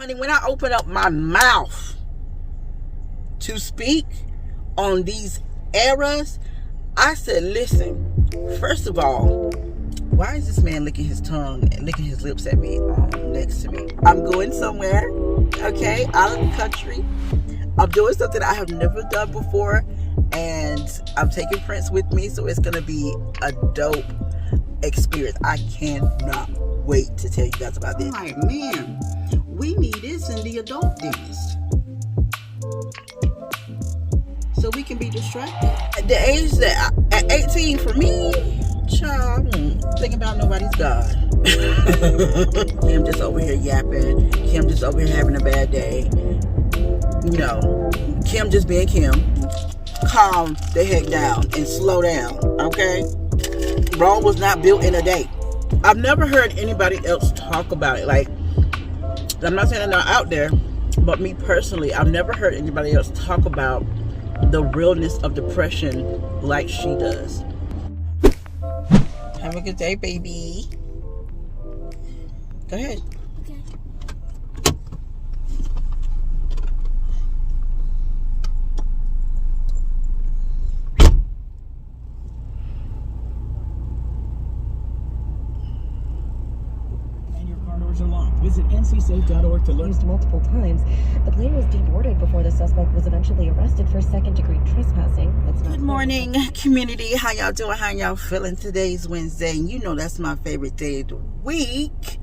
Honey, when I open up my mouth to speak on these eras, I said, listen, first of all, why is this man licking his tongue and licking his lips at me next to me? I'm going somewhere, okay, out of the country. I'm doing something I have never done before, and I'm taking Prince with me, so it's going to be a dope experience. I cannot wait to tell you guys about this. Like, man, we need this in the adult dentist, so we can be distracted. At the age that, at 18 for me, child, I don't think about nobody's God. Kim just over here yapping. Kim just over here having a bad day. You know, Kim just being Kim. Calm the heck down and slow down, okay? Rome was not built in a day. I've never heard anybody else talk about it. Like, I'm not saying they're not out there, but me personally, I've never heard anybody else talk about the realness of depression like she does. Have a good day, baby. Go ahead. Okay. And your car doors are locked. Visit ncsafe.org to learn. Used multiple times. The plane was deboarded before the suspect was eventually arrested for second-degree trespassing. Good morning, community. How y'all doing? How y'all feeling? Today's Wednesday, and you know that's my favorite day of the week.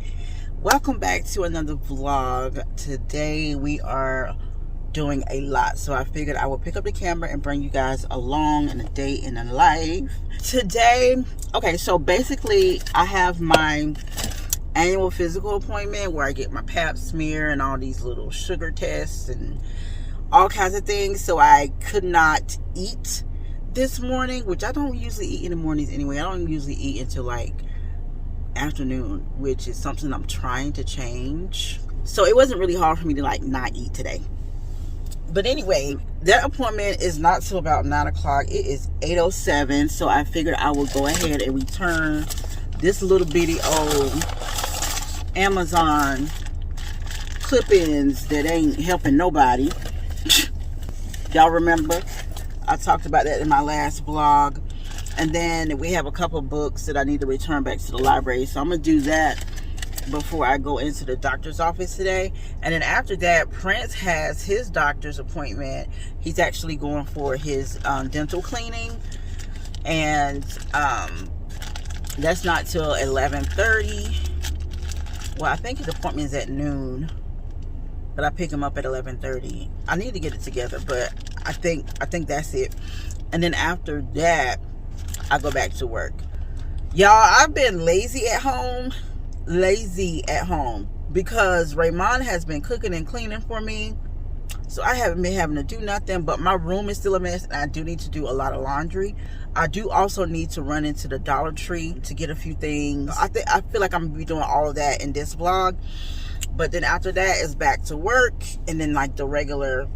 Welcome back to another vlog. Today we are doing a lot, so I figured I would pick up the camera and bring you guys along in a day in the life. Today, okay, so basically I have my annual physical appointment where I get my Pap Smear and all these little sugar tests and all kinds of things. So I could not eat this morning, which I don't usually eat in the mornings anyway. I don't usually eat until like afternoon, which is something I'm trying to change. So it wasn't really hard for me to like not eat today. But anyway, that appointment is not till about 9 o'clock. It is 8:07. So I figured I would go ahead and return this little bitty old Amazon clip-ins that ain't helping nobody. Y'all remember? I talked about that in my last vlog. And then we have a couple books that I need to return back to the library. So I'm going to do that before I go into the doctor's office today. And then after that, Prince has his doctor's appointment. He's actually going for his dental cleaning. And that's not till 11:30. Well, I think his appointment is at noon, but I pick him up at 11:30. I need to get it together, but I think that's it. And then after that, I go back to work. Y'all, I've been lazy at home because Raymond has been cooking and cleaning for me. So I haven't been having to do nothing, but my room is still a mess, and I do need to do a lot of laundry. I do also need to run into the Dollar Tree to get a few things. I feel like I'm gonna be doing all of that in this vlog. But then after that is back to work, and then like the regular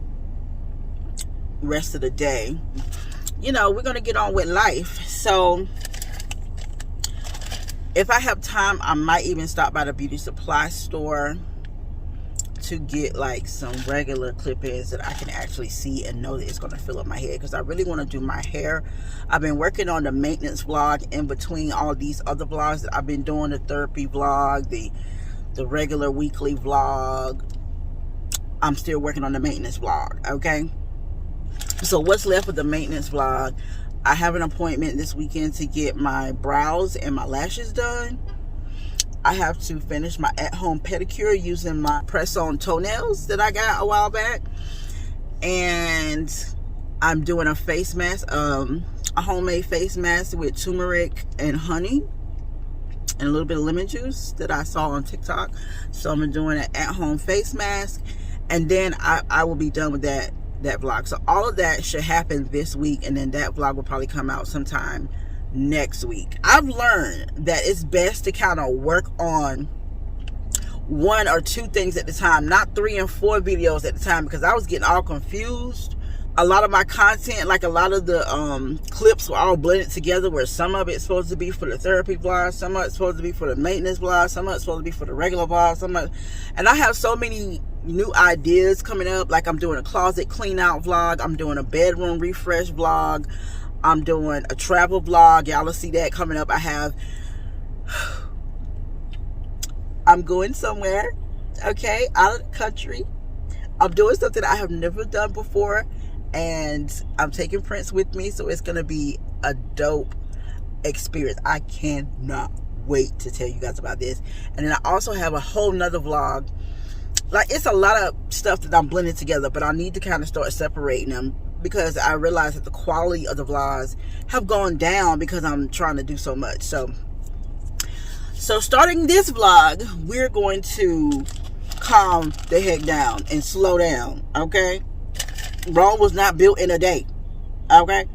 rest of the day. You know, we're gonna get on with life. So if I have time, I might even stop by the beauty supply store to get like some regular clip-ins that I can actually see and know that it's going to fill up my head, because I really want to do my hair. I've been working on the maintenance vlog in between all these other vlogs that I've been doing, the therapy vlog, the regular weekly vlog. I'm still working on the maintenance vlog, okay? So what's left of the maintenance vlog, I have an appointment this weekend to get my brows and my lashes done. I have to finish my at-home pedicure using my press-on toenails that I got a while back. And I'm doing a face mask, a homemade face mask with turmeric and honey and a little bit of lemon juice that I saw on TikTok. So I'm doing an at-home face mask, and then I will be done with that vlog. So all of that should happen this week, and then that vlog will probably come out sometime next week. I've learned that it's best to kind of work on 1 or 2 things at the time, not 3 and 4 videos at the time, because I was getting all confused. A lot of my content, like a lot of the clips were all blended together, where some of it's supposed to be for the therapy vlog, some of it's supposed to be for the maintenance vlog, some of it's supposed to be for the regular vlog, and I have so many new ideas coming up. Like I'm doing a closet clean out vlog. I'm doing a bedroom refresh vlog. I'm doing a travel vlog. Y'all will see that coming up. I'm going somewhere, okay, out of the country. I'm doing something I have never done before, and I'm taking Prince with me, so it's gonna be a dope experience. I cannot wait to tell you guys about this. And then I also have a whole nother vlog. Like, it's a lot of stuff that I'm blending together, but I need to kind of start separating them, because I realize that the quality of the vlogs have gone down because I'm trying to do so much. So starting this vlog, we're going to calm the heck down and slow down, okay? Rome was not built in a day, okay?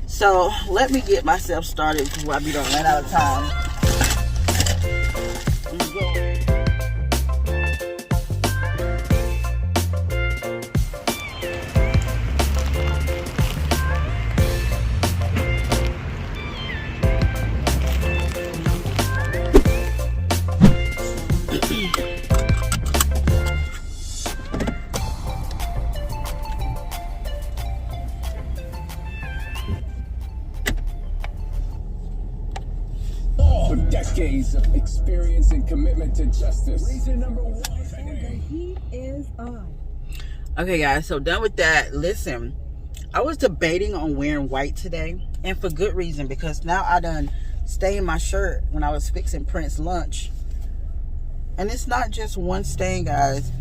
So let me get myself started before I be done run out of time. Decades of experience and commitment to justice. Reason number one. He is on. Okay, guys, so done with that. Listen, I was debating on wearing white today, and for good reason, because now I done stained my shirt when I was fixing Prince's lunch. And it's not just one stain, guys.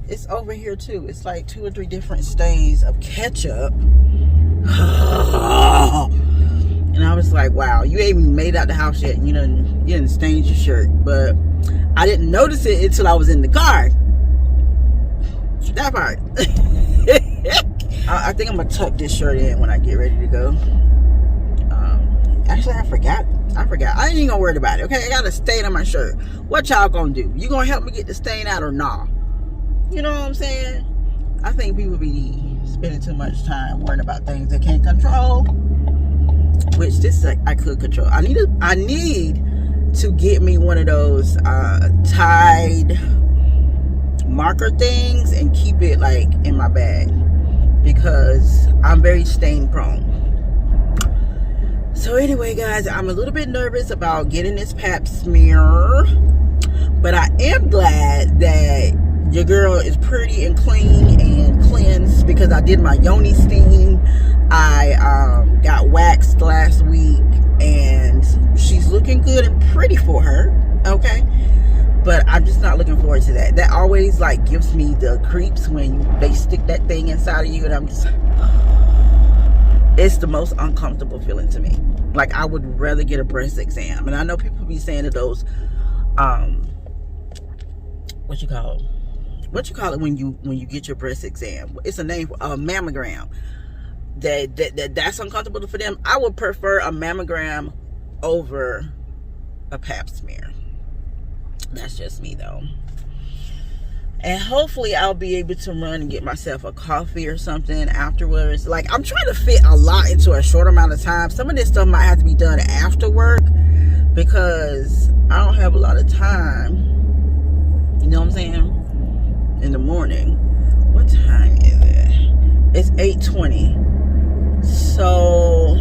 It's over here too. It's like 2 or 3 different stains of ketchup. And I was like, wow, you ain't even made it out the house yet, and you didn't stain your shirt. But I didn't notice it until I was in the car. That part. I think I'm gonna tuck this shirt in when I get ready to go. Actually, I forgot. I ain't even gonna worry about it, okay? I got a stain on my shirt. What y'all gonna do? You gonna help me get the stain out or nah? You know what I'm saying? I think people be spending too much time worrying about things they can't control. Which this I could control. I need to get me one of those Tide marker things and keep it like in my bag, because I'm very stain prone. So anyway, guys, I'm a little bit nervous about getting this Pap Smear, but I am glad that your girl is pretty and clean and cleansed, because I did my yoni steam. I got waxed last week, and she's looking good and pretty for her, okay? But I'm just not looking forward to that. That always like gives me the creeps when they stick that thing inside of you, and I'm just, it's the most uncomfortable feeling to me. Like, I would rather get a breast exam. And I know people be saying that those what you call it when you get your breast exam? It's a name for a mammogram. That's uncomfortable for them. I would prefer a mammogram over a Pap Smear. That's just me though. And hopefully I'll be able to run and get myself a coffee or something afterwards. Like, I'm trying to fit a lot into a short amount of time. Some of this stuff might have to be done after work, because I don't have a lot of time. You know what I'm saying? In the morning. What time is it? It's 8:20. So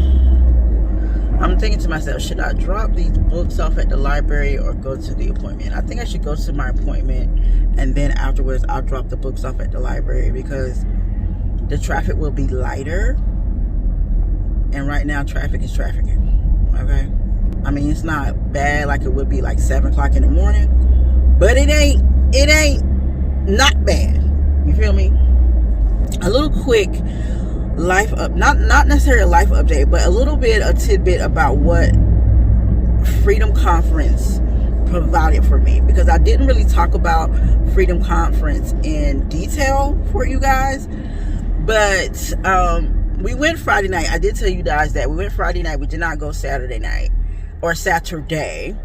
I'm thinking to myself, should I drop these books off at the library or go to the appointment? I think I should go to my appointment, and then afterwards I'll drop the books off at the library, because the traffic will be lighter. And right now traffic is trafficking. Okay? I mean, it's not bad like it would be like 7 o'clock in the morning, but it ain't not bad. You feel me? A little quick life up, not necessarily a life update, but a tidbit about what Freedom Conference provided for me, because I didn't really talk about Freedom Conference in detail for you guys. But we went Friday night. I did tell you guys that we went Friday night. We did not go Saturday night or Saturday.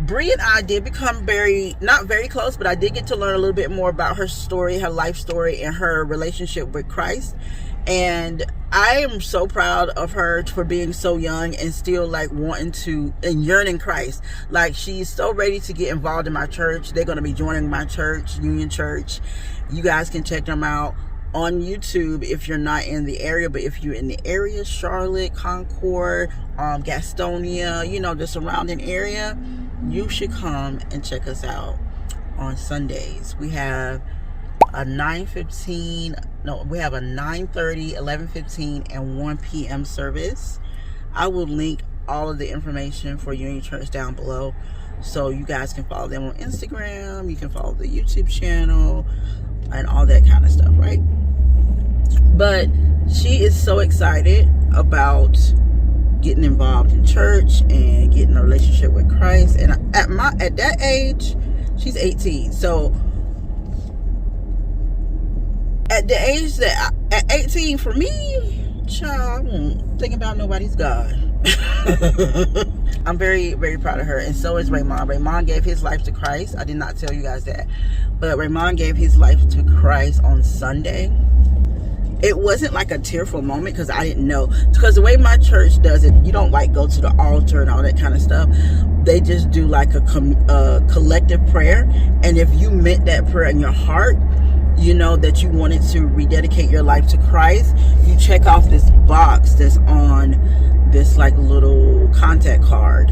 Bree and I did become not very close, but I did get to learn a little bit more about her story, her life story, and her relationship with Christ. And I am so proud of her for being so young and still like wanting to and yearning Christ. Like, she's so ready to get involved in my church. They're going to be joining my church, Union Church. You guys can check them out on YouTube if you're not in the area. But if you're in the area, Charlotte, Concord, Gastonia, you know, the surrounding area, you should come and check us out on Sundays. We have a 9:30, 11:15, and 1 p.m. service. I will link all of the information for Union Church down below, so you guys can follow them on Instagram. You can follow the YouTube channel and all that kind of stuff, right? But she is so excited about getting involved in church and getting a relationship with Christ. And at that age, she's 18, so at the age that at 18, for me, child, I won't think about nobody's God. I'm very, very proud of her, and so is Raymond. Raymond gave his life to Christ. I did not tell you guys that, but Raymond gave his life to Christ on Sunday. It wasn't like a tearful moment because I didn't know. Because the way my church does it, you don't like go to the altar and all that kind of stuff. They just do like a collective prayer, and if you meant that prayer in your heart, you know, that you wanted to rededicate your life to Christ, you check off this box that's on this like little contact card.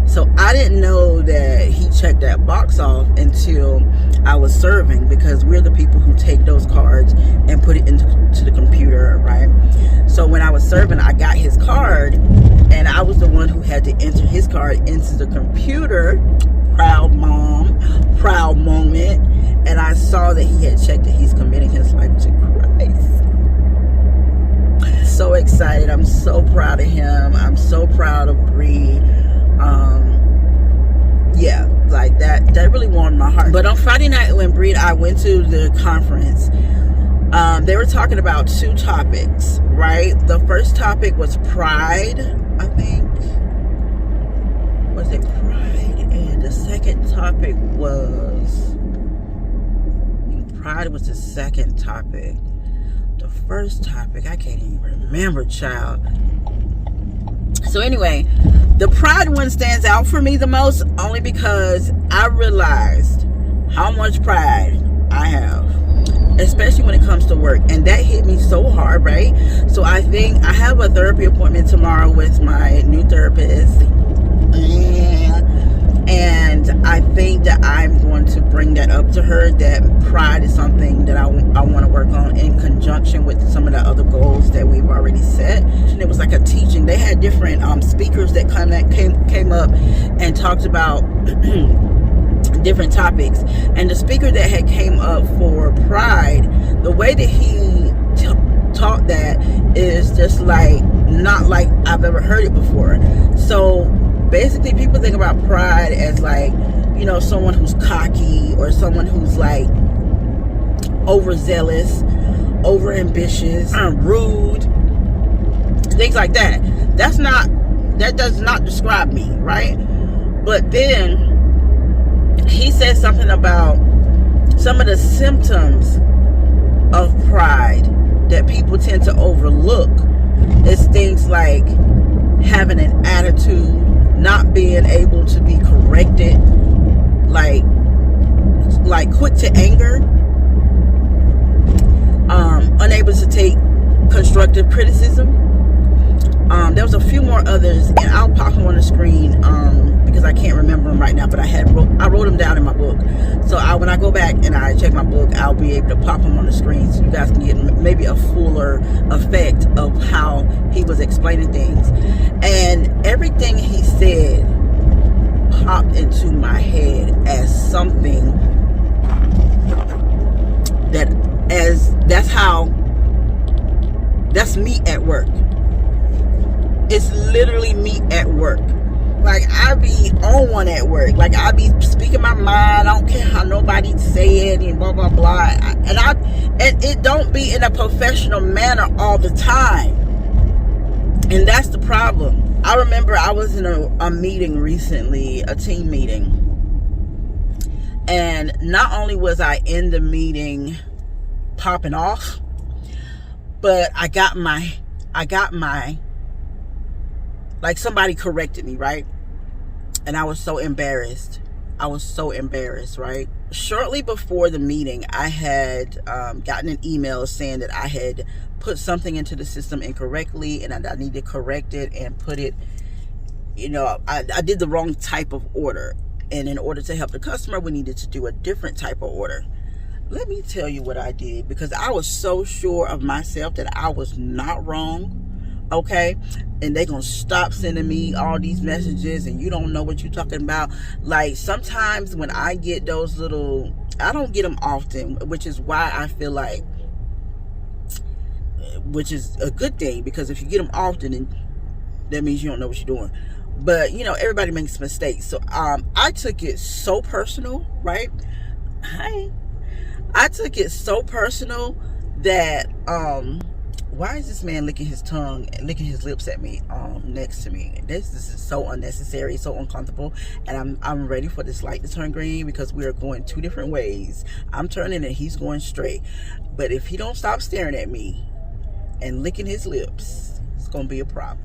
So I didn't know that he checked that box off until I was serving, because we're the people who take those cards and put it into the computer, right? So when I was serving, I got his card, and I was the one who had to enter his card into the computer. Proud mom, proud moment. And I saw that he had checked that he's committing his life to Christ. So excited. I'm so proud of him. I'm so proud of Bree. Yeah, like that really warmed my heart. But on Friday night when Bree and I went to the conference, they were talking about 2 topics, right? The first topic was pride, I think. Was it pride? And the second topic was... Pride was the second topic. The first topic, I can't even remember, child. So anyway, the pride one stands out for me the most, only because I realized how much pride I have, especially when it comes to work. And that hit me so hard, right? So I think I have a therapy appointment tomorrow with my new therapist. And I think that I'm going to bring that up to her, that pride is something that I want to work on in conjunction with some of the other goals that we've already set. And it was like a teaching. They had different speakers that came up and talked about different topics. And the speaker that had came up for pride, the way that he taught that is just like not like I've ever heard it before. So basically, people think about pride as like, you know, someone who's cocky or someone who's like overzealous, overambitious, rude, things like that. That does not describe me, right? But then he said something about some of the symptoms of pride that people tend to overlook. It's things like having an attitude, not being able to be corrected, like quick to anger, unable to take constructive criticism. There was a few more others, and I'll pop them on the screen because I can't remember them right now, but I wrote them down in my book. So when I go back and I check my book, I'll be able to pop them on the screen so you guys can get maybe a fuller effect of how he was explaining things. And everything he said popped into my head as something that's me at work. It's literally me at work. Like, I be on one at work. Like, I be speaking my mind. I don't care how nobody say it and blah, blah, blah. And it don't be in a professional manner all the time. And that's the problem. I remember I was in a meeting recently, a team meeting. And not only was I in the meeting popping off, but I got my I got like somebody corrected me, right? And I was so embarrassed. Right? Shortly before the meeting, I had gotten an email saying that I had put something into the system incorrectly and I need to correct it and put it, I did the wrong type of order. And in order to help the customer, we needed to do a different type of order. Let me tell you what I did, because I was so sure of myself that I was not wrong. Okay, and they gonna stop sending me all these messages and you don't know what you're talking about. Like, sometimes when I get those little, I don't get them often, which is why I feel like, which is a good thing, because if you get them often, then that means you don't know what you're doing. But everybody makes mistakes. So I took it so personal, right? I took it so personal that why is this man licking his tongue and licking his lips at me next to me? This is so unnecessary, so uncomfortable. And I'm ready for this light to turn green, because we are going two different ways. I'm turning and he's going straight. But if he don't stop staring at me and licking his lips, it's gonna be a problem.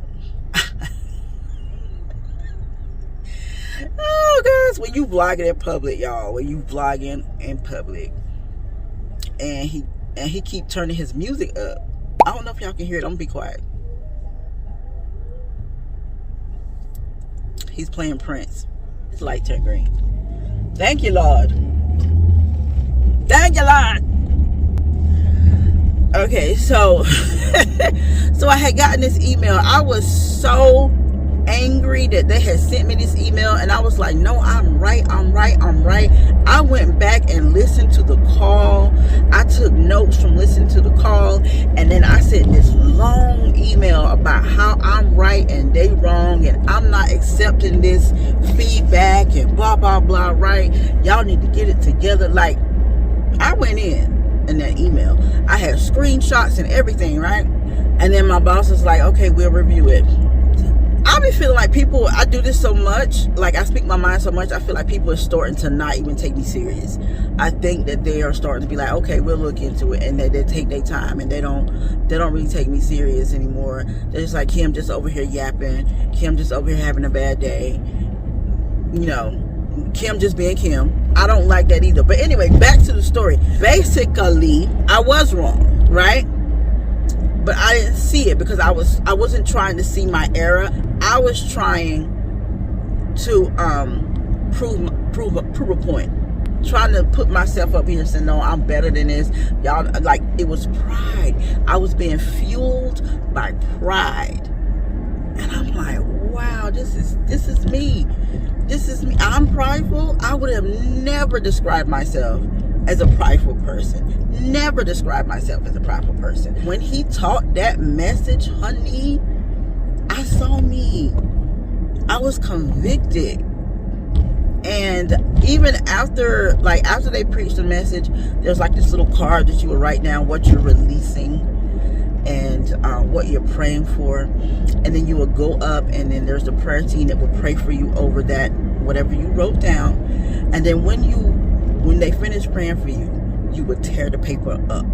Oh, guys, when you vlogging in public, y'all, when you vlogging in public, and he keep turning his music up. I don't know if y'all can hear it. I'm gonna be quiet. He's playing Prince. His light turned green. Thank you, Lord. Thank you, Lord. Okay, so so I had gotten this email. I was so angry that they had sent me this email, and I was like, no, I'm right. I went back and listened to the call. I took notes from listening to the call, and then I sent this long email about how I'm right and they wrong, and I'm not accepting this feedback and blah blah blah, right? Y'all need to get it together. Like, I went in that email, I had screenshots and everything, right? And then my boss was like, okay, we'll review it. I be feeling like people, I do this so much, like I speak my mind so much, I feel like people are starting to not even take me serious. I think that they are starting to be like, okay, we'll look into it, and they take their time, and they don't really take me serious anymore. They're just like, Kim just over here yapping, Kim just over here having a bad day, Kim just being Kim. I don't like that either. But anyway, back to the story. Basically, I was wrong, right? But I didn't see it because I wasn't trying to see my error. I was trying to prove a point. Trying to put myself up here and say, no, I'm better than this. Y'all, like, it was pride. I was being fueled by pride. And I'm like, wow, this is me. This is me. I'm prideful. I would have never described myself as a prideful person. Never described myself as a prideful person. When he taught that message, honey, I saw me. I was convicted. And even after they preached the message, there's like this little card that you would write down what you're releasing and what you're praying for, and then you would go up, and then there's the prayer team that will pray for you over that whatever you wrote down. And then when they finish praying for you, you would tear the paper up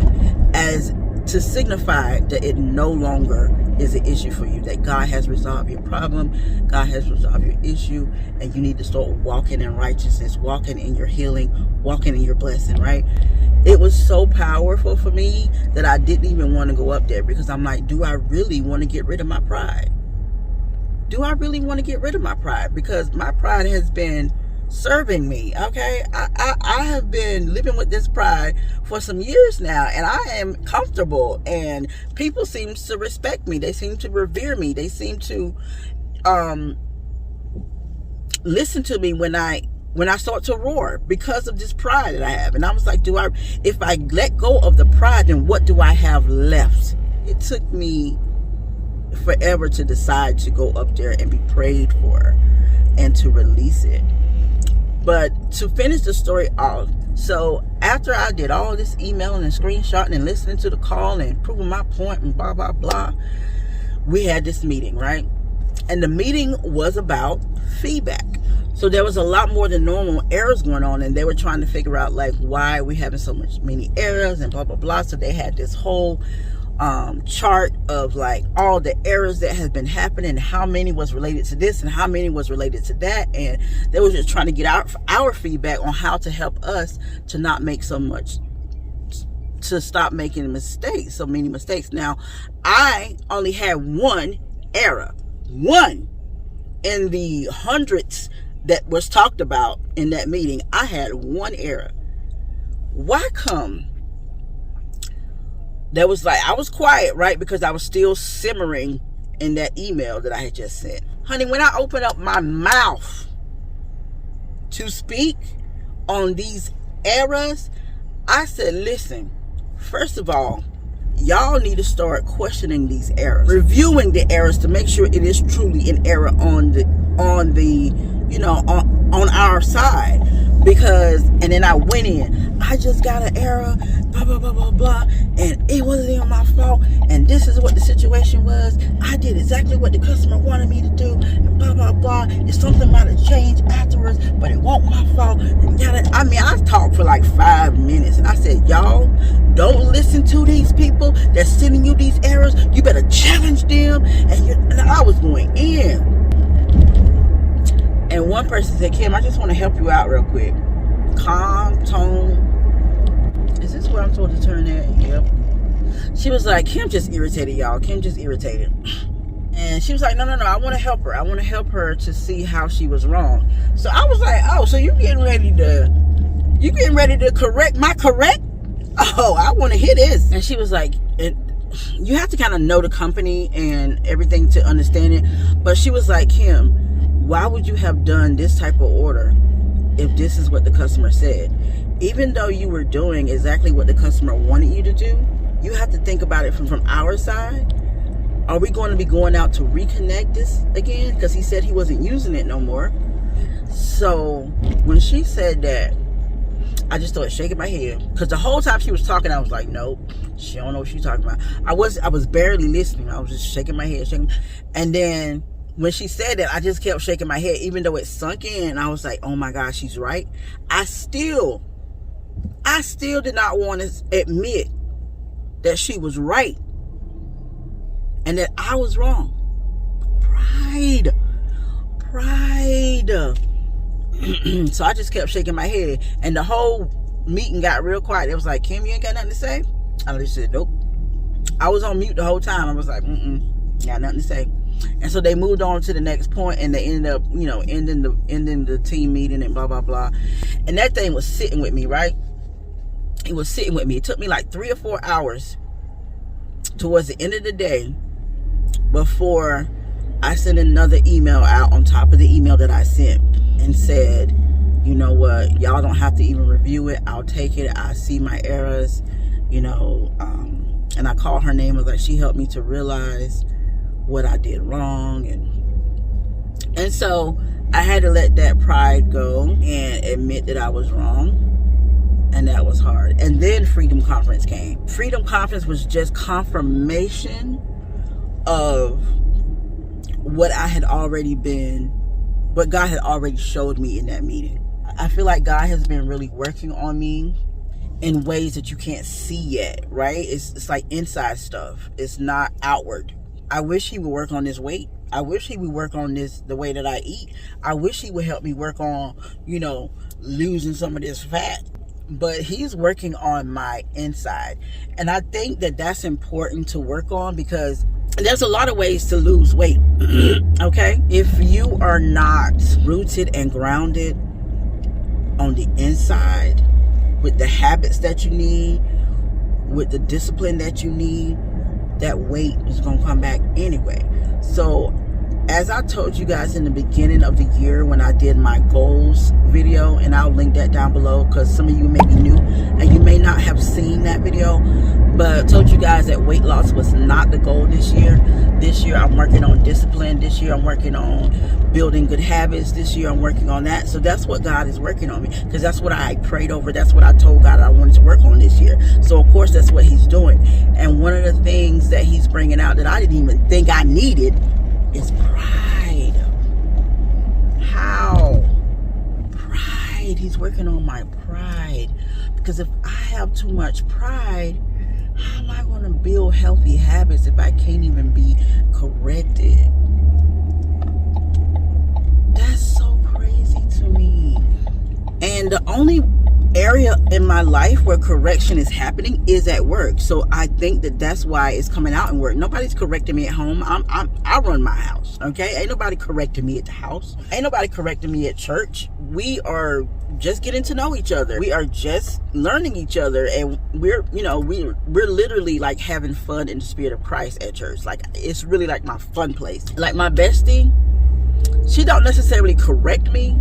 as to signify that it no longer is an issue for you, that God has resolved your problem, God has resolved your issue, and you need to start walking in righteousness, walking in your healing, walking in your blessing, right? It was so powerful for me that I didn't even want to go up there, because I'm like, do I really want to get rid of my pride? Do I really want to get rid of my pride? Because my pride has been serving me, okay? I have been living with this pride for some years now, and I am comfortable, and people seem to respect me. They seem to revere me. They seem to listen to me when I start to roar because of this pride that I have. And I was like, if I let go of the pride, then what do I have left? It took me forever to decide to go up there and be prayed for and to release it. But to finish the story off, so after I did all this emailing and screenshotting and listening to the call and proving my point and blah, blah, blah, we had this meeting, right? And the meeting was about feedback. So there was a lot more than normal errors going on, and they were trying to figure out like why we having so many errors and blah, blah, blah. So they had this whole chart of like all the errors that has been happening, how many was related to this and how many was related to that, and they were just trying to get our feedback on how to help us to not make to stop making mistakes, so many mistakes. Now, I only had one error, one in the hundreds that was talked about in that meeting. I had one error. Why come? That was like, I was quiet, right? Because I was still simmering in that email that I had just sent. Honey, when I opened up my mouth to speak on these errors, I said, listen, first of all, y'all need to start questioning these errors, reviewing the errors to make sure it is truly an error on our side. Because, and then I went in, I just got an error, blah, blah, blah, blah, blah, and it wasn't even my fault, and this is what the situation was. I did exactly what the customer wanted me to do, and blah, blah, blah. It's something might have changed afterwards, but it wasn't my fault. I mean, I talked for like 5 minutes, and I said, y'all, don't listen to these people that's sending you these errors. You better challenge them. And I was going in. And one person said, Kim, I just want to help you out real quick. Calm tone. Is this where I'm supposed to turn that? Yep. She was like, Kim just irritated, y'all. Kim just irritated. And she was like, no, I want to help her. I want to help her to see how she was wrong. So I was like, oh, so you getting ready to correct my correct? Oh, I want to hear this. And she was like, you have to kind of know the company and everything to understand it. But she was like, Kim, why would you have done this type of order if this is what the customer said? Even though you were doing exactly what the customer wanted you to do, you have to think about it from our side. Are we going to be going out to reconnect this again? Because he said he wasn't using it no more. So when she said that, I just started shaking my head. Because the whole time she was talking, I was like, nope, she don't know what she's talking about. I was barely listening. I was just shaking my head, And then when she said that, I just kept shaking my head, even though it sunk in. I was like, oh my God, she's right. I still did not want to admit that she was right and that I was wrong. Pride. So I just kept shaking my head, and the whole meeting got real quiet. It was like, Kim, you ain't got nothing to say? I just said, nope. I was on mute the whole time. I was like, got nothing to say. And so they moved on to the next point, and they ended up, ending the team meeting and blah, blah, blah. And that thing was sitting with me, right? It was sitting with me. It took me like 3 or 4 hours towards the end of the day before I sent another email out on top of the email that I sent and said, you know what, y'all don't have to even review it. I'll take it. I see my errors, and I called her name. I was like, she helped me to realize what I did wrong, and so I had to let that pride go and admit that I was wrong, and that was hard. And then Freedom Conference came. Freedom Conference was just confirmation of what God had already showed me in that meeting. I feel like God has been really working on me in ways that you can't see yet, right? It's like inside stuff. It's not outward. I wish he would work on this weight. I wish he would work on the way that I eat. I wish he would help me work on, losing some of this fat. But he's working on my inside. And I think that that's important to work on, because there's a lot of ways to lose weight. Okay? If you are not rooted and grounded on the inside with the habits that you need, with the discipline that you need, that weight is going to come back anyway. So as I told you guys in the beginning of the year when I did my goals video, and I'll link that down below because some of you may be new and you may not have seen that video, but I told you guys that weight loss was not the goal this year. This year I'm working on discipline. This year I'm working on building good habits. This year I'm working on that. So that's what God is working on me, because that's what I prayed over. That's what I told God I wanted to work on this year. So of course that's what he's doing. And one of the things that he's bringing out that I didn't even think I needed is pride. How? Pride. He's working on my pride. Because if I have too much pride, How am I going to build healthy habits if I can't even be corrected? That's so crazy to me. And the only area in my life where correction is happening is at work. So I think that that's why it's coming out in work. Nobody's correcting me at home. I run my house, okay? Ain't nobody correcting me at the house. Ain't nobody correcting me at church. We are just getting to know each other. We are just learning each other, and we're literally like having fun in the spirit of Christ at church. Like, it's really like my fun place. Like, my bestie, she don't necessarily correct me,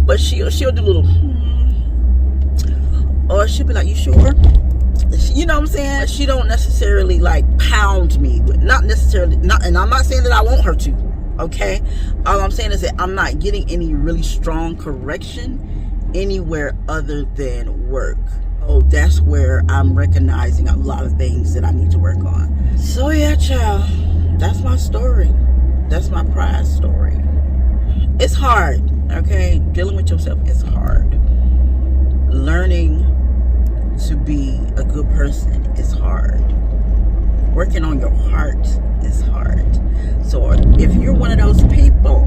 but she'll do a little or she'll be like, you sure? You know what I'm saying? She don't necessarily like pound me, not necessarily, and I'm not saying that I want her to, okay? All I'm saying is that I'm not getting any really strong correction anywhere other than work. Oh, that's where I'm recognizing a lot of things that I need to work on. So yeah, child, that's my story. That's my pride story. It's hard, okay? Dealing with yourself is hard. Learning to be a good person is hard. Working on your heart is hard. So if you're one of those people,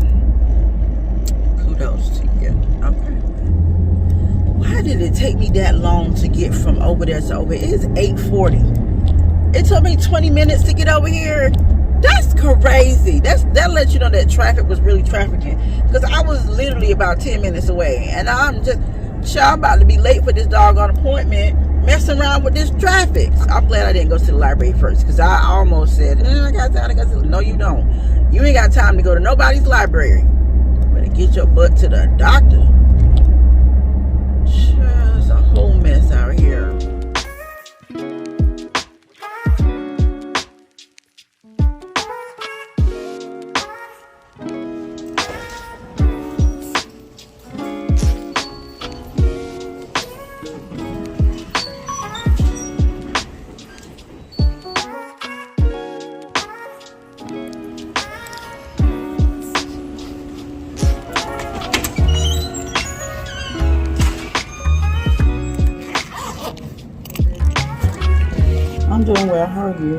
kudos to you. Okay. Why did it take me that long to get from over there to over here? It's 8:40. It took me 20 minutes to get over here. That's crazy. That lets you know that traffic was really trafficking. Because I was literally about 10 minutes away. And I'm about to be late for this doggone appointment, messing around with this traffic. I'm glad I didn't go to the library first, because I almost said, I got time. No, you don't. You ain't got time to go to nobody's library. Better get your butt to the doctor. It's a whole mess out here. I'm doing well. How are you?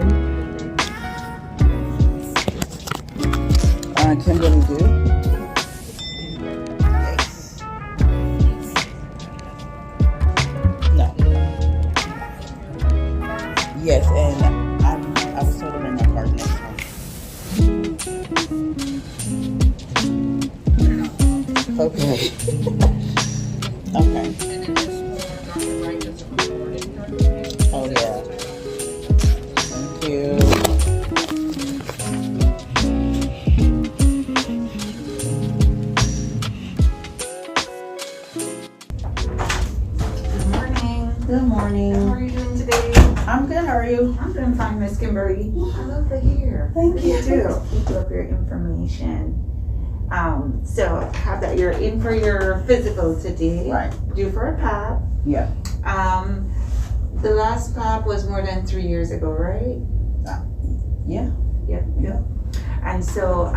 Kimberly, do? Yes. No. Yes, and I was told to bring my card next time. Okay. Okay. Oh, yeah. Thank you. Good morning. How are you doing today? I'm good. How are you? I'm doing fine, Miss Kimberly. I love the hair. Thank you. too. Keep up your information. So I have that you're in for your physical today. Right. Due for a Pap. Yeah. The last Pap was more than 3 years ago, right? Yeah. Yep. And so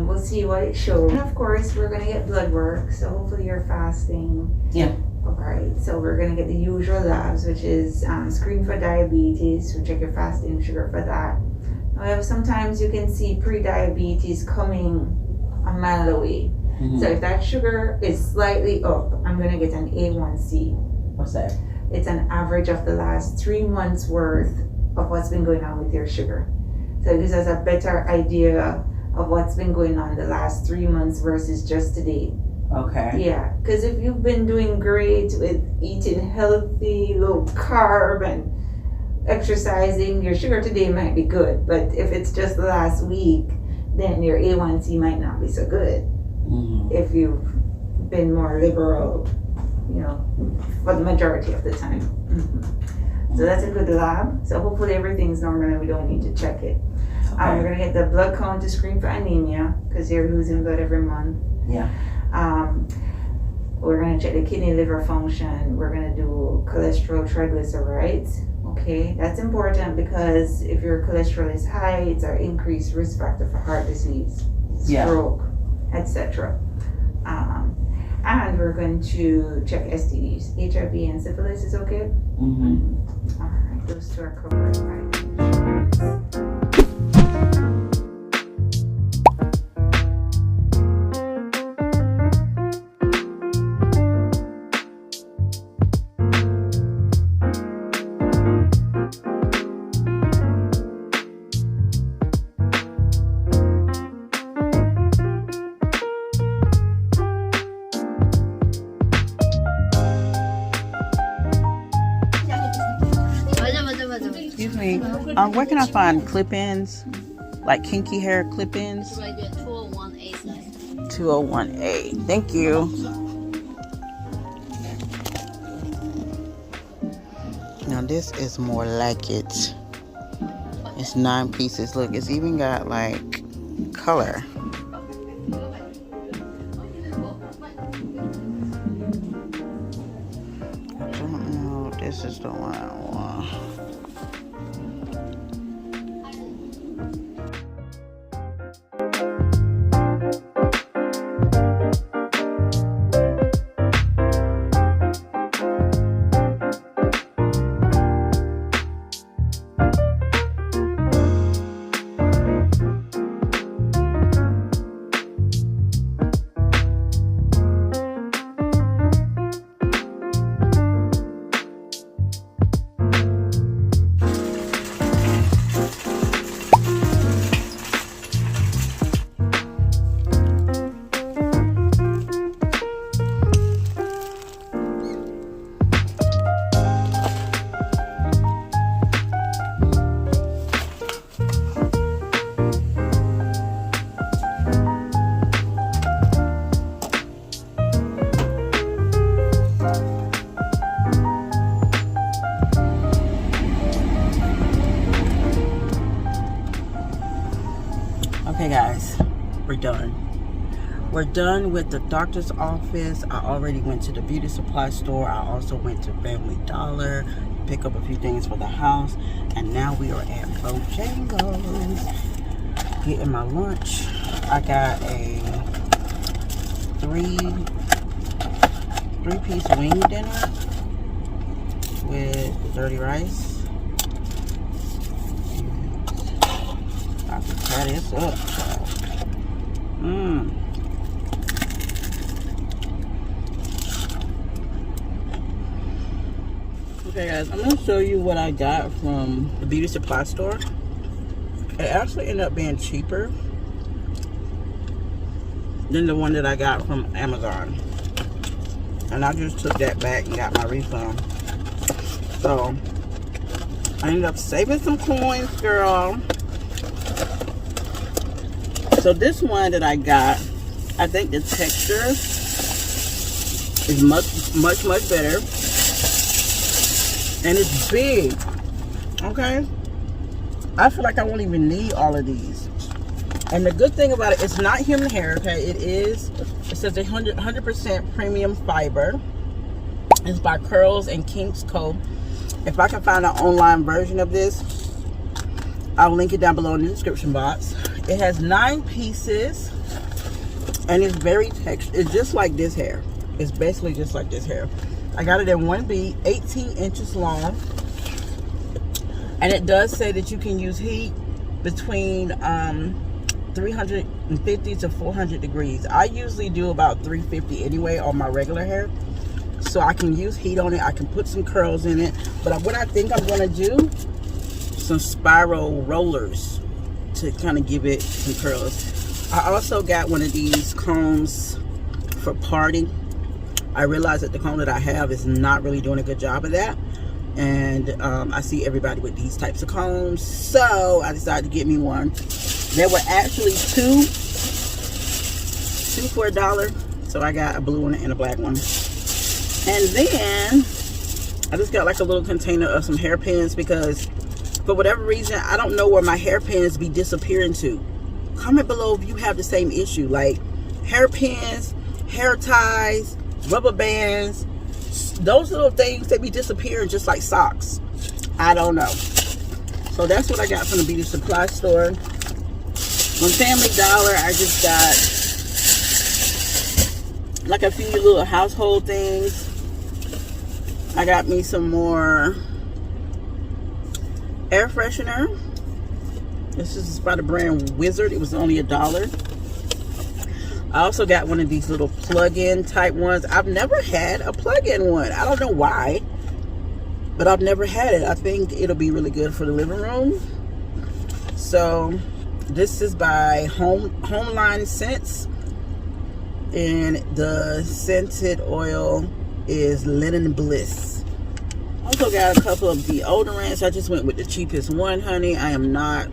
we'll see what it shows. And of course, we're gonna get blood work. So hopefully you're fasting. Yeah. Alright, so we're gonna get the usual labs, which is screen for diabetes. We check your fasting sugar for that. However, sometimes you can see pre-diabetes coming a mile away. Mm-hmm. So if that sugar is slightly up, I'm gonna get an A1C. What's that? It's an average of the last 3 months worth of what's been going on with your sugar. So it gives us a better idea of what's been going on the last 3 months versus just today. Okay. Yeah, because if you've been doing great with eating healthy, low carb, and exercising, your sugar today might be good. But if it's just the last week, then your A1C might not be so good. Mm-hmm. If you've been more liberal, for the majority of the time. Mm-hmm. So that's a good lab. So hopefully everything's normal and we don't need to check it. Okay. We're going to get the blood count to screen for anemia because you're losing blood every month. Yeah. We're going to check the kidney liver function. We're going to do cholesterol, triglycerides. Okay, that's important because if your cholesterol is high, it's an increased risk factor for heart disease, stroke, etc. And we're going to check STDs. HIV and syphilis is okay? Mm-hmm. All right, those extra covered by Excuse me. Where can I find clip-ins? Like kinky hair clip-ins? 201A size. 201A. Thank you. Now this is more like it. It's 9 pieces. Look, it's even got like color. I don't know. This is the one I want. Okay guys, we're done. We're done with the doctor's office. I already went to the beauty supply store. I also went to Family Dollar, pick up a few things for the house. And now we are at Bojangles, getting my lunch. I got a three-piece wing dinner with dirty rice. I can tear this up. Okay guys, I'm going to show you what I got from the beauty supply store. It actually ended up being cheaper than the one that I got from Amazon. And I just took that back and got my refund. So, I ended up saving some coins, girl. So this one that I got, I think the texture is much better. And it's big, okay? I feel like I won't even need all of these. And the good thing about it, it's not human hair, okay? It says 100% premium fiber. It's by Curls and Kinks Co. If I can find an online version of this, I'll link it down below in the description box. It has 9 pieces and it's very textured. It's just like this hair. It's basically just like this hair. I got it in 1B, 18 inches long. And it does say that you can use heat between 350 to 400 degrees. I usually do about 350 anyway on my regular hair. So I can use heat on it. I can put some curls in it. But what I think I'm going to do, some spiral rollers to kind of give it some curls. I also got one of these combs for parting. I realize that the comb that I have is not really doing a good job of that. And I see everybody with these types of combs. So I decided to get me one. There were actually two for $1. So I got a blue one and a black one. And then I just got like a little container of some hairpins because for whatever reason, I don't know where my hairpins be disappearing to. Comment below if you have the same issue. Like hairpins, hair ties, rubber bands. Those little things that be disappearing just like socks. I don't know. So that's what I got from the beauty supply store. From Family Dollar, I just got like a few little household things. I got me some more air freshener. This is by the brand Wizard. It was only $1. I also got one of these little plug-in type ones. I've never had a plug-in one. I don't know why, but I've never had it. I think it'll be really good for the living room. So this is by Homeline Scents, and the scented oil is Linen Bliss. Also got a couple of deodorants. I just went with the cheapest one, honey. I am not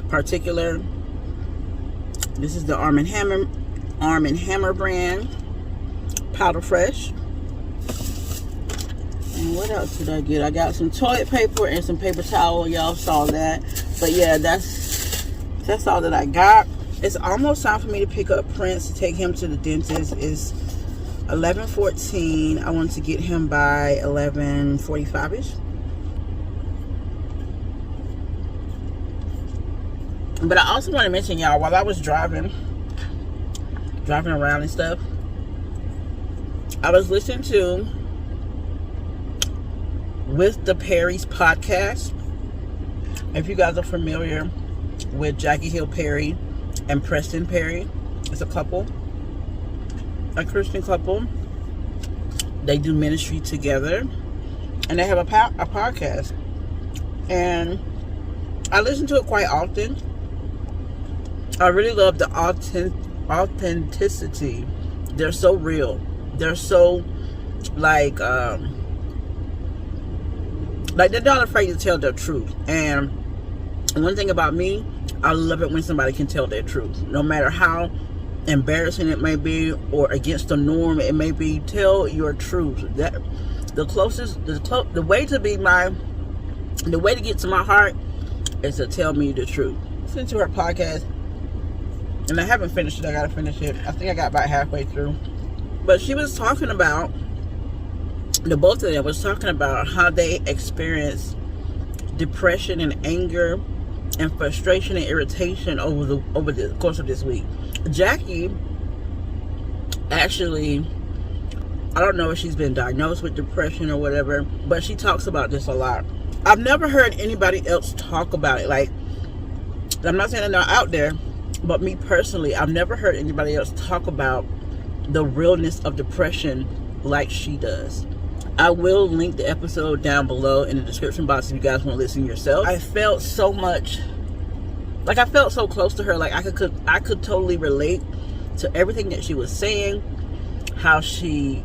particular. This is the Arm & Hammer brand Powder Fresh. And what else did I get? I got some toilet paper and some paper towel. Y'all saw that. But yeah, that's all that I got. It's almost time for me to pick up Prince to take him to the dentist. It's 11:14. I want to get him by 11:45ish. But I also want to mention, y'all, while I was driving around and stuff, I was listening to With the Perry's podcast. If you guys are familiar with Jackie Hill Perry and Preston Perry, it's a couple, a Christian couple. They do ministry together, and they have a podcast. And I listen to it quite often. I really love the authenticity. They're so real. They're so like they're not afraid to tell their truth. And one thing about me, I love it when somebody can tell their truth, no matter how embarrassing it may be or against the norm it may be. Tell your truth. That the way to get to my heart is to tell me the truth. Listen to her podcast, and I haven't finished it. I gotta finish it. I think I got about halfway through. But she was talking about, the both of them was talking about how they experience depression and anger and frustration and irritation over the course of this week. Jackie, actually, I don't know if she's been diagnosed with depression or whatever, but she talks about this a lot. I've never heard anybody else talk about it. Like, I'm not saying they're not out there, but me personally, I've never heard anybody else talk about the realness of depression like she does. I will link the episode down below in the description box if you guys want to listen yourself. I felt so much, like I felt so close to her. Like I could totally relate to everything that she was saying. How she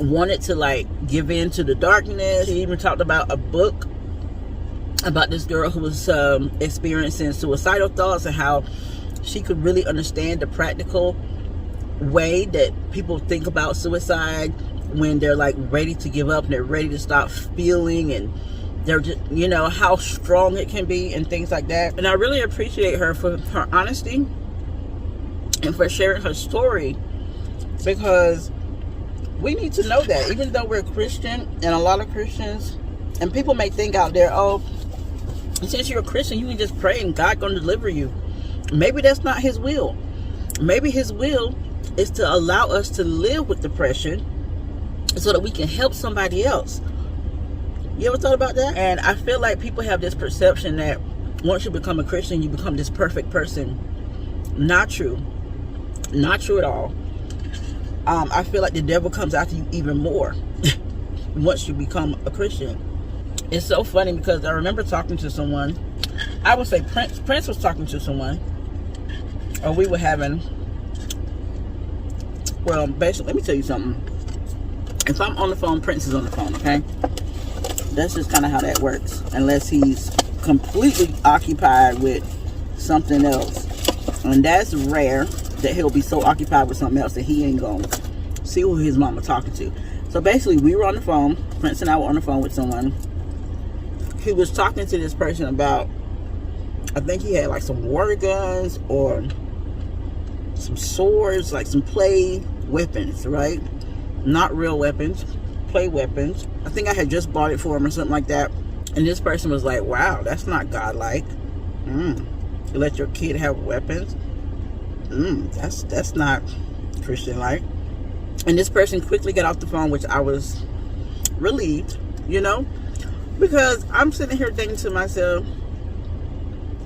wanted to like give in to the darkness. She even talked about a book about this girl who was experiencing suicidal thoughts, and how she could really understand the practical way that people think about suicide when they're like ready to give up and they're ready to stop feeling, and they're just, you know, how strong it can be and things like that. And I really appreciate her for her honesty and for sharing her story, because we need to know that even though we're Christian, and a lot of Christians, and people may think out there, oh, since you're a Christian, you can just pray and God's going to deliver you. Maybe that's not his will. Maybe his will is to allow us to live with depression so that we can help somebody else. You ever thought about that? And I feel like people have this perception that once you become a Christian, you become this perfect person. Not true. Not true at all. I feel like the devil comes after you even more once you become a Christian. It's so funny because I remember talking to someone. I would say Prince was talking to someone, or we were having, well, basically, let me tell you something. If I'm on the phone, Prince is on the phone, okay? That's just kind of how that works, unless he's completely occupied with something else. And that's rare that he'll be so occupied with something else that he ain't gonna see who his mama talking to. So basically, we were on the phone. Prince and I were on the phone with someone. He was talking to this person about, I think he had like some water guns or some swords, like some play weapons, right? Not real weapons, play weapons. I think I had just bought it for him or something like that. And this person was like, wow, that's not godlike. You let your kid have weapons? That's not Christian-like. And this person quickly got off the phone, which I was relieved, you know. Because I'm sitting here thinking to myself,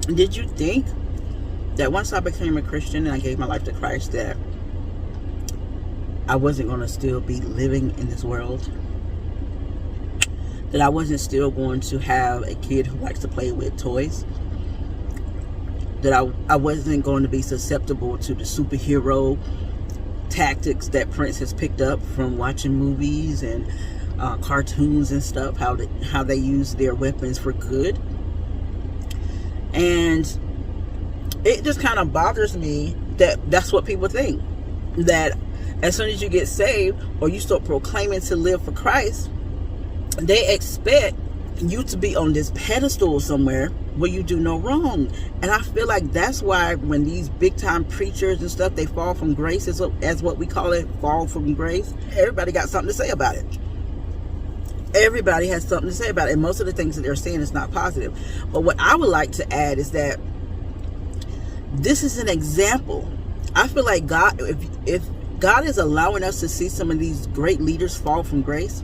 did you think that once I became a Christian and I gave my life to Christ, that I wasn't going to still be living in this world? That I wasn't still going to have a kid who likes to play with toys? That I wasn't going to be susceptible to the superhero tactics that Prince has picked up from watching movies and cartoons and stuff, how they use their weapons for good. And it just kind of bothers me that that's what people think, that as soon as you get saved or you start proclaiming to live for Christ, they expect you to be on this pedestal somewhere where you do no wrong. And I feel like that's why when these big time preachers and stuff, they fall from grace, as what we call it, fall from grace, everybody got something to say about it. Everybody has something to say about it, and most of the things that they're saying is not positive. But what I would like to add is that this is an example. I feel like God, if God is allowing us to see some of these great leaders fall from grace,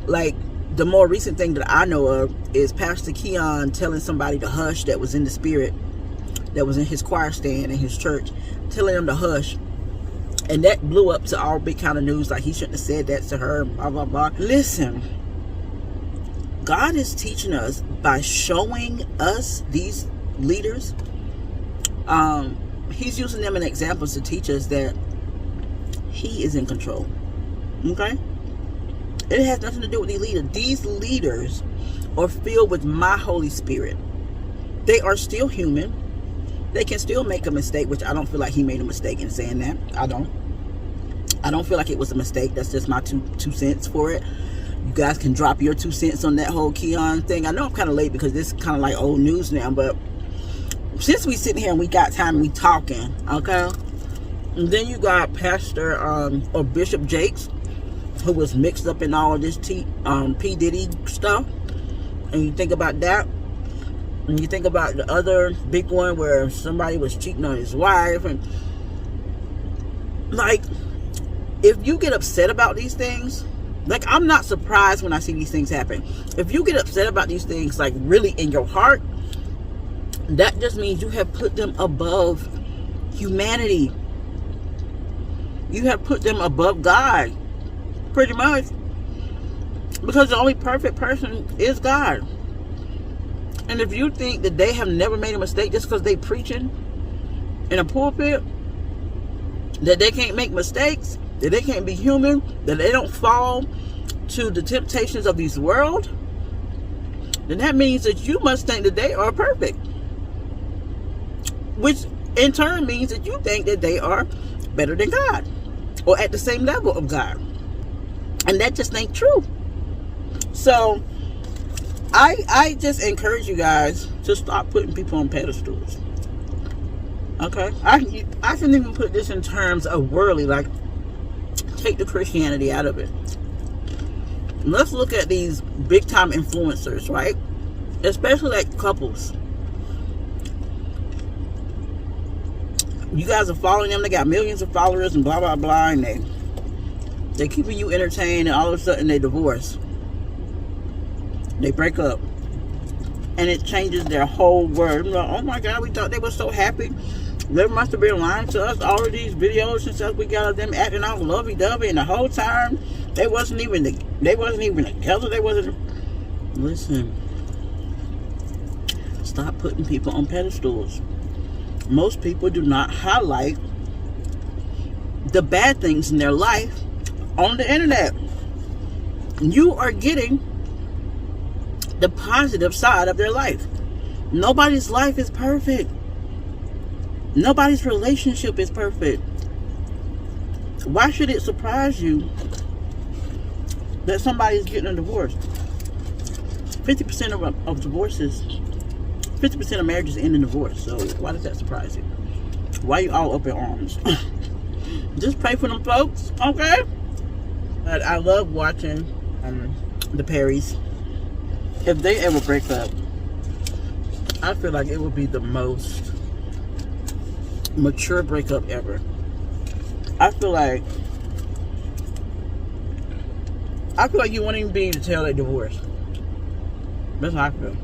like the more recent thing that I know of is Pastor Keon telling somebody to hush that was in the spirit, that was in his choir stand in his church, telling them to hush. And that blew up to all big kind of news, like he shouldn't have said that to her, blah, blah, blah. Listen, God is teaching us by showing us these leaders. He's using them as examples to teach us that he is in control. Okay? It has nothing to do with these leaders. These leaders are filled with my Holy Spirit. They are still human. They can still make a mistake, which I don't feel like he made a mistake in saying that. I don't feel like it was a mistake. That's just my two cents for it. You guys can drop your 2 cents on that whole Keon thing. I know I'm kind of late because this is kind of like old news now, but since we sitting here and we got time and we talking, okay? And then you got Pastor or Bishop Jakes, who was mixed up in all of this P. Diddy stuff. And you think about that. And you think about the other big one where somebody was cheating on his wife. And like, if you get upset about these things, like, I'm not surprised when I see these things happen. If you get upset about these things, like really in your heart, that just means you have put them above humanity. You have put them above God, pretty much. Because the only perfect person is God. And if you think that they have never made a mistake just because they preaching in a pulpit, that they can't make mistakes, that they can't be human, that they don't fall to the temptations of this world, then that means that you must think that they are perfect. Which in turn means that you think that they are better than God or at the same level of God. And that just ain't true. So I just encourage you guys to stop putting people on pedestals. Okay? I can even put this in terms of worldly, like take the Christianity out of it. Let's look at these big time influencers, right? Especially like couples. You guys are following them, they got millions of followers and blah blah blah, and they're keeping you entertained, and all of a sudden they divorce. They break up. And it changes their whole world. Like, oh my God, we thought they were so happy. They must have been lying to us. All of these videos and stuff we got of them acting all lovey-dovey, and the whole time they wasn't even together. They wasn't. Listen. Stop putting people on pedestals. Most people do not highlight the bad things in their life on the internet. You are getting the positive side of their life. Nobody's life is perfect. Nobody's relationship is perfect. Why should it surprise you that somebody's getting a divorce? 50% of divorces, 50% of marriages end in divorce. So why does that surprise you? Why are you all up in arms? Just pray for them folks, okay? But I love watching the Perrys. If they ever break up, I feel like it would be the most mature breakup ever. I feel like you won't even be able to tell they divorced. That's how I feel.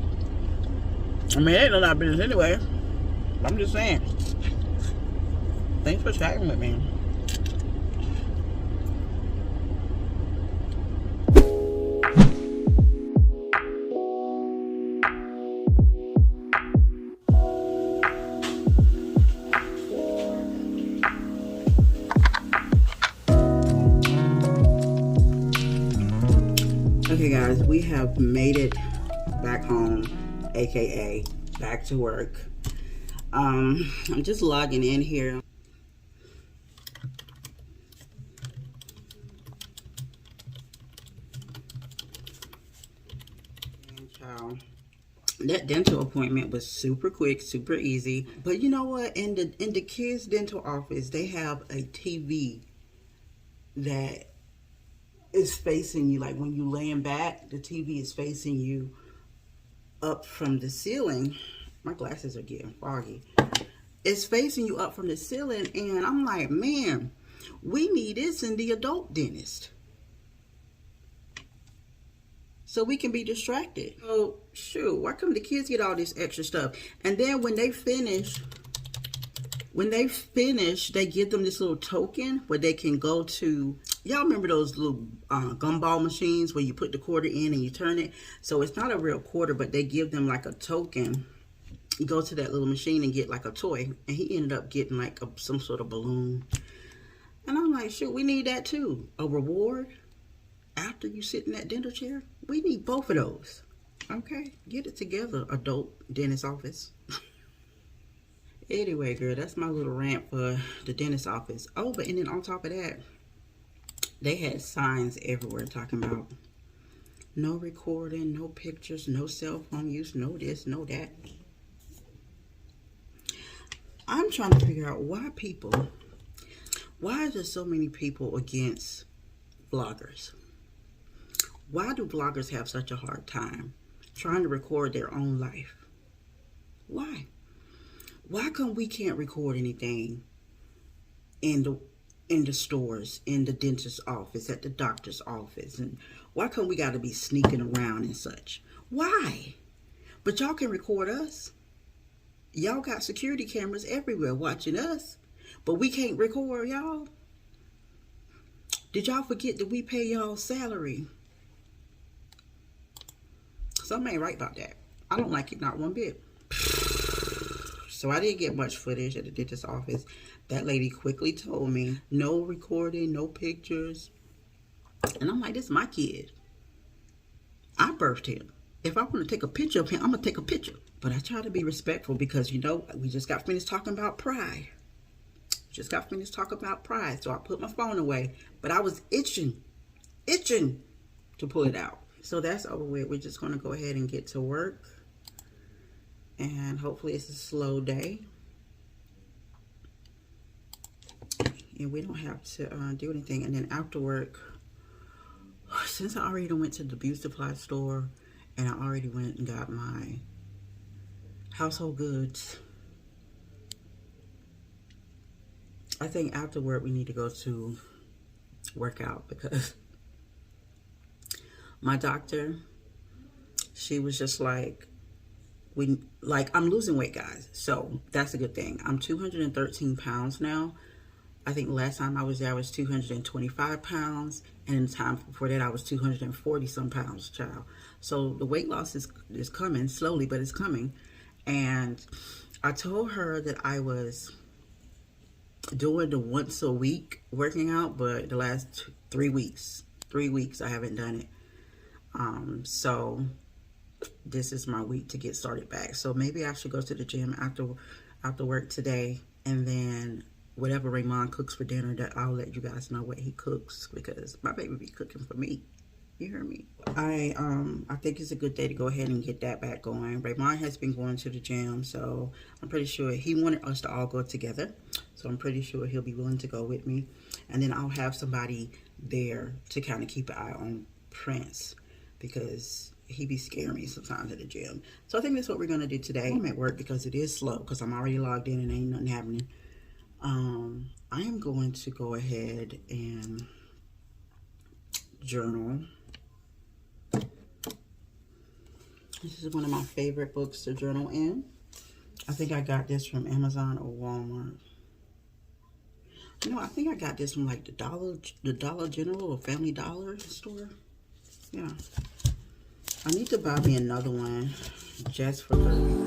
I mean, it ain't none of our business anyway. I'm just saying. Thanks for chatting with me. Okay guys, we have made it back home, aka back to work. I'm just logging in here. And child, that dental appointment was super quick, super easy. But you know what? In the kids' dental office, they have a TV that is facing you. Like when you laying back, the TV is facing you up from the ceiling. My glasses are getting foggy. It's facing you up from the ceiling, and I'm like, man, we need this in the adult dentist so we can be distracted. Oh shoot, why come the kids get all this extra stuff? And then when they finish, they give them this little token where they can go to, y'all remember those little gumball machines where you put the quarter in and you turn it? So it's not a real quarter, but they give them like a token. You go to that little machine and get like a toy. And he ended up getting like some sort of balloon. And I'm like, shoot, we need that too. A reward after you sit in that dental chair. We need both of those. Okay, get it together, adult dentist office. Anyway, girl, that's my little rant for the dentist office. Oh, but and then on top of that, they had signs everywhere talking about no recording, no pictures, no cell phone use, no this, no that. I'm trying to figure out why is there so many people against vloggers? Why do vloggers have such a hard time trying to record their own life? Why? Why come we can't record anything in the stores, in the dentist's office, at the doctor's office? And why come we got to be sneaking around and such? Why? But y'all can record us. Y'all got security cameras everywhere watching us, but we can't record y'all. Did y'all forget that we pay y'all salary? Something ain't right about that. I don't like it, not one bit. So I didn't get much footage at the dentist's office. That lady quickly told me, no recording, no pictures. And I'm like, this is my kid. I birthed him. If I want to take a picture of him, I'm going to take a picture. But I try to be respectful because, you know, we just got finished talking about pride. So I put my phone away. But I was itching to pull it out. So that's over with. We're just going to go ahead and get to work. And hopefully it's a slow day. And we don't have to do anything. And then after work, since I already went to the beauty supply store and I already went and got my household goods, I think after work we need to go to work out because my doctor, she was just like, I'm losing weight, guys. So that's a good thing. I'm 213 pounds now. I think last time I was there, I was 225 pounds. And in the time before that, I was 240 some pounds, child. So the weight loss is coming slowly, but it's coming. And I told her that I was doing the once a week working out, but the last 3 weeks I haven't done it. So this is my week to get started back. So maybe I should go to the gym after work today, and then whatever Raymond cooks for dinner, that I'll let you guys know what he cooks, because my baby be cooking for me. You hear me? I think it's a good day to go ahead and get that back going. Raymond has been going to the gym, so I'm pretty sure he wanted us to all go together. So I'm pretty sure he'll be willing to go with me. And then I'll have somebody there to kind of keep an eye on Prince, because he be scaring me sometimes at the gym. So I think that's what we're going to do today. I'm at work because it is slow, because I'm already logged in and ain't nothing happening. I am going to go ahead and journal. This is one of my favorite books to journal in. I think I got this from Amazon or Walmart. You know, I think I got this from like the Dollar General or Family Dollar store. Yeah. I need to buy me another one just for her.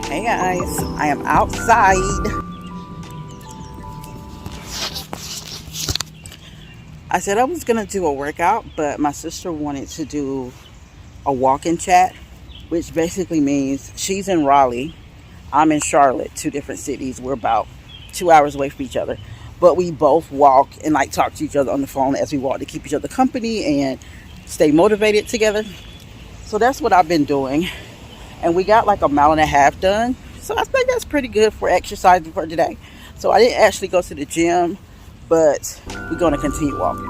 Hey guys, I am outside. I said I was gonna do a workout, but my sister wanted to do a walk-in chat, which basically means she's in Raleigh, I'm in Charlotte, 2 different cities. We're about 2 hours away from each other, but we both walk and like talk to each other on the phone as we walk to keep each other company and stay motivated together. So that's what I've been doing. And we got like a 1.5 miles done. So I think that's pretty good for exercising for today. So I didn't actually go to the gym, but we're going to continue walking.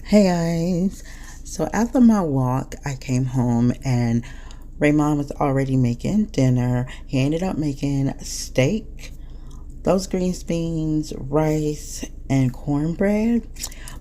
Hey guys. So after my walk, I came home and Raymond was already making dinner. He ended up making steak, those green beans, rice, and cornbread.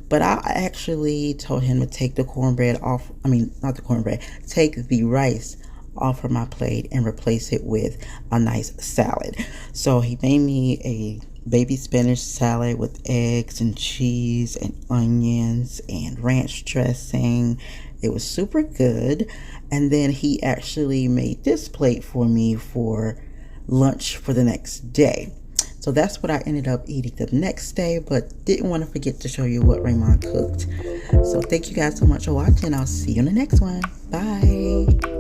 But I actually told him to take the cornbread off. I mean, not the cornbread. Take the rice off of my plate and replace it with a nice salad. So he made me a baby spinach salad with eggs and cheese and onions and ranch dressing. It was super good. And then he actually made this plate for me for lunch for the next day. So that's what I ended up eating the next day, but didn't want to forget to show you what Raymond cooked. So thank you guys so much for watching. I'll see you in the next one. Bye.